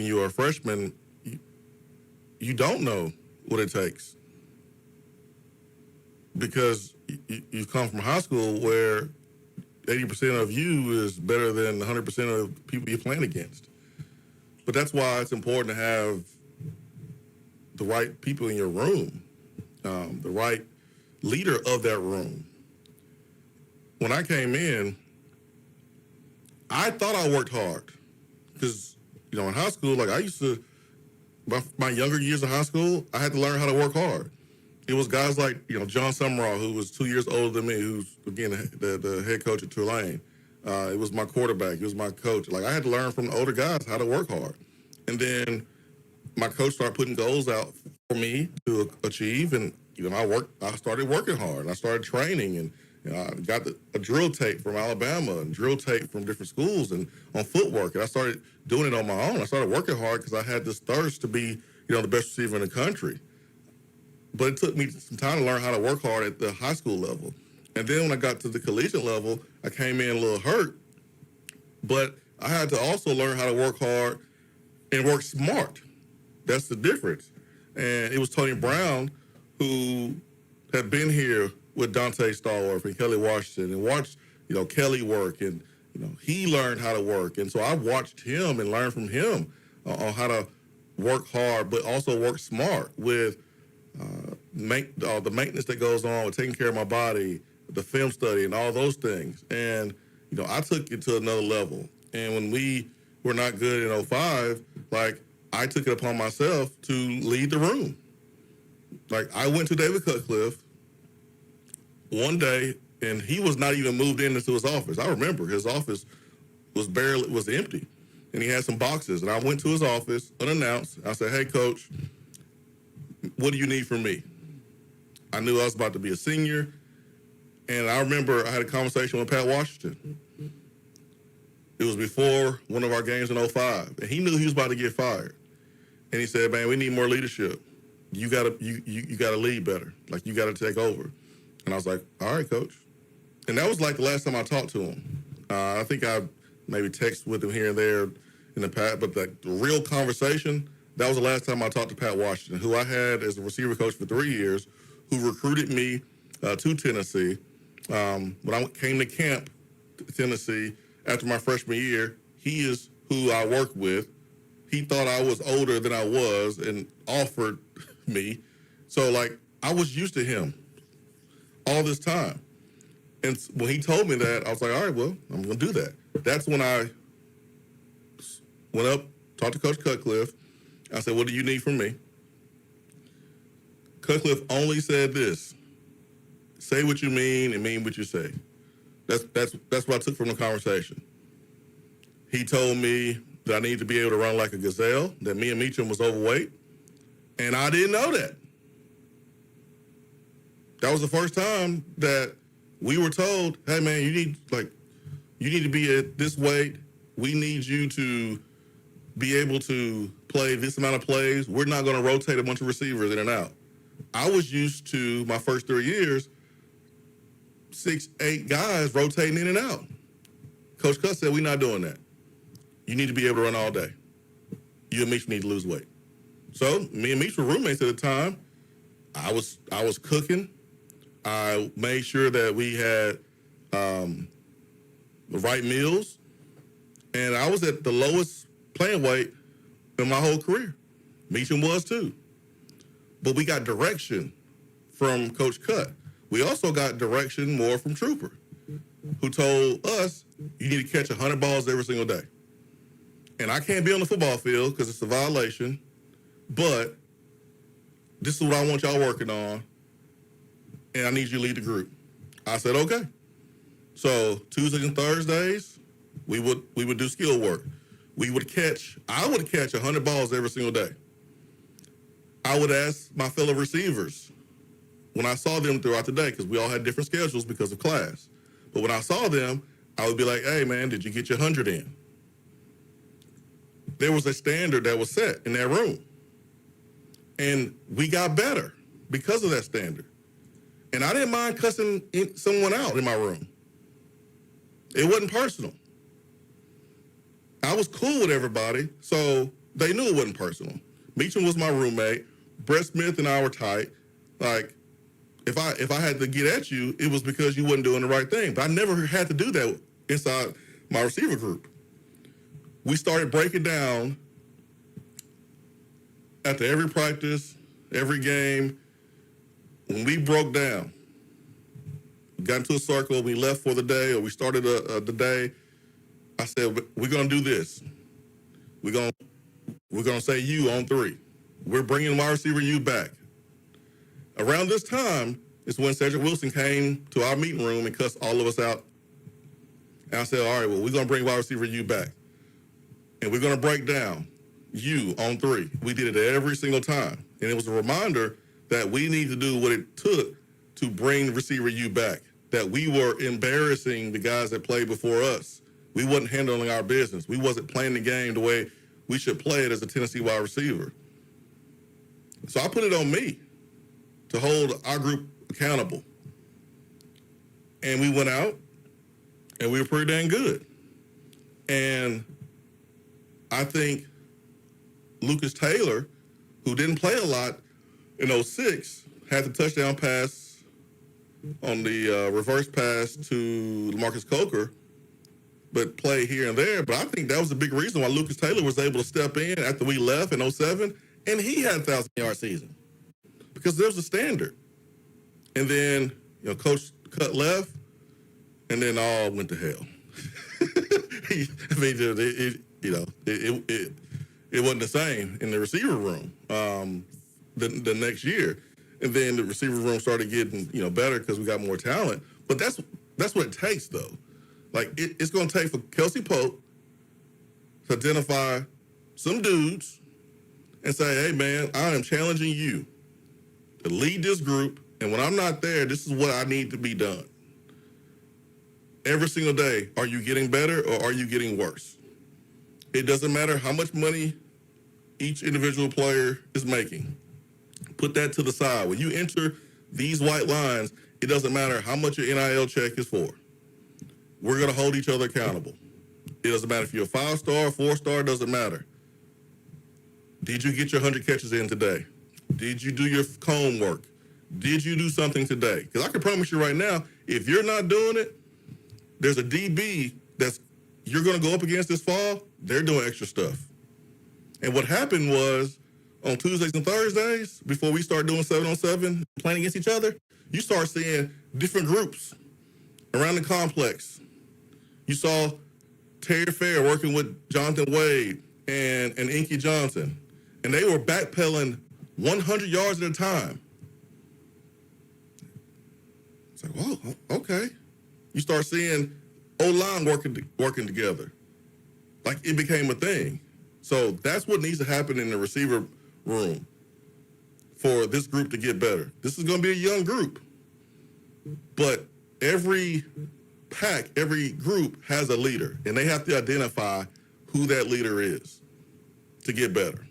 when you are a freshman, you don't know what it takes because you come from high school where 80% of you is better than 100% of people you're playing against. But that's why it's important to have the right people in your room, the right leader of that room. When I came in, I thought I worked hard because, in high school, like I used to, my younger years of high school, I had to learn how to work hard. It was guys like, John Summerall, who was 2 years older than me, who's, again, the head coach at Tulane. It was my quarterback. He was my coach. Like, I had to learn from the older guys how to work hard. And then my coach started putting goals out for me to achieve, and, I started working hard. I started training, and I got a drill tape from Alabama and drill tape from different schools and on footwork. And I started doing it on my own. I started working hard because I had this thirst to be, the best receiver in the country. But it took me some time to learn how to work hard at the high school level. And then when I got to the collegiate level, I came in a little hurt. But I had to also learn how to work hard and work smart. That's the difference. And it was Tony Brown who had been here with Dante Stallworth and Kelly Washington and watched, Kelly work. And, he learned how to work. And so I watched him and learned from him on how to work hard, but also work smart with the maintenance that goes on with taking care of my body, the film study, and all those things. And, I took it to another level. And when we were not good in 05, like, I took it upon myself to lead the room. Like, I went to David Cutcliffe one day, and he was not even moved into his office. I remember his office was empty, and he had some boxes. And I went to his office unannounced. I said, "Hey, Coach, what do you need from me?" I knew I was about to be a senior, and I remember I had a conversation with Pat Washington. It was before one of our games in 05, and he knew he was about to get fired. And he said, "Man, we need more leadership. You gotta lead better. Like, you gotta take over." And I was like, "All right, Coach." And that was like the last time I talked to him. I think I maybe texted with him here and there in the past, but the real conversation, that was the last time I talked to Pat Washington, who I had as a receiver coach for 3 years, who recruited me to Tennessee. When I came to camp to Tennessee after my freshman year, he is who I worked with. He thought I was older than I was and offered me. So, like, I was used to him all this time. And when he told me that, I was like, all right, well, I'm going to do that. That's when I went up, talked to Coach Cutcliffe. I said, "What do you need from me?" Cutcliffe only said this: "Say what you mean and mean what you say." That's what I took from the conversation. He told me that I needed to be able to run like a gazelle, that me and Meacham was overweight, and I didn't know that. That was the first time that we were told, "Hey, man, you need to be at this weight. We need you to be able to play this amount of plays. We're not going to rotate a bunch of receivers in and out." I was used to, my first 3 years, 6, 8 guys rotating in and out. Coach Cutt said, "We're not doing that. You need to be able to run all day. You and Meach need to lose weight." So me and Meach were roommates at the time. I was cooking. I made sure that we had the right meals. And I was at the lowest playing weight in my whole career. Meacham was too. But we got direction from Coach Cutt. We also got direction more from Trooper, who told us, "You need to catch 100 balls every single day. And I can't be on the football field because it's a violation, but this is what I want y'all working on, and I need you to lead the group." I said, "Okay." So Tuesdays and Thursdays, we would do skill work. I would catch 100 balls every single day. I would ask my fellow receivers when I saw them throughout the day, because we all had different schedules because of class. But when I saw them, I would be like, "Hey, man, did you get your 100 in?" There was a standard that was set in that room. And we got better because of that standard. And I didn't mind cussing someone out in my room. It wasn't personal. I was cool with everybody. So They knew it wasn't personal. Meacham was my roommate. Brett Smith and I were tight. Like, if I had to get at you, it was because you wasn't doing the right thing. But I never had to do that inside my receiver group. We started breaking down after every practice, every game. When we broke down, got into a circle, we left for the day, or we started the day, I said, we're going to do this. We're gonna say you on 3. We're bringing wide receiver you back. Around this time is when Cedric Wilson came to our meeting room and cussed all of us out. And I said, all right, well, we're going to bring wide receiver you back. And we're going to break down you on 3. We did it every single time. And it was a reminder that we need to do what it took to bring receiver you back, that we were embarrassing the guys that played before us. We wasn't handling our business. We wasn't playing the game the way we should play it as a Tennessee wide receiver. So I put it on me to hold our group accountable. And we went out, and we were pretty dang good. And I think Lucas Taylor, who didn't play a lot in 06, had the touchdown pass on the reverse pass to Marcus Coker, but play here and there. But I think that was a big reason why Lucas Taylor was able to step in after we left in 07, and he had a 1,000-yard season because there was a standard. And then, Coach cut left, and then all went to hell. I mean, it wasn't the same in the receiver room the next year. And then the receiver room started getting, better because we got more talent. But that's what it takes, though. Like, it's going to take for Kelsey Pope to identify some dudes and say, hey, man, I am challenging you to lead this group, and when I'm not there, this is what I need to be done. Every single day, are you getting better or are you getting worse? It doesn't matter how much money each individual player is making. Put that to the side. When you enter these white lines, it doesn't matter how much your NIL check is for. We're going to hold each other accountable. It doesn't matter if you're a 5-star, 4-star, doesn't matter. Did you get your 100 catches in today? Did you do your cone work? Did you do something today? Because I can promise you right now, if you're not doing it, there's a DB you're going to go up against this fall, they're doing extra stuff. And what happened was, on Tuesdays and Thursdays, before we start doing 7-on-7, playing against each other, you start seeing different groups around the complex. You saw Terry Fair working with Jonathan Wade and Inky Johnson, and they were backpedaling 100 yards at a time. It's like, whoa, okay. You start seeing O-line working together. Like, it became a thing. So that's what needs to happen in the receiver room for this group to get better. This is going to be a young group, but every pack, every group has a leader, and they have to identify who that leader is to get better.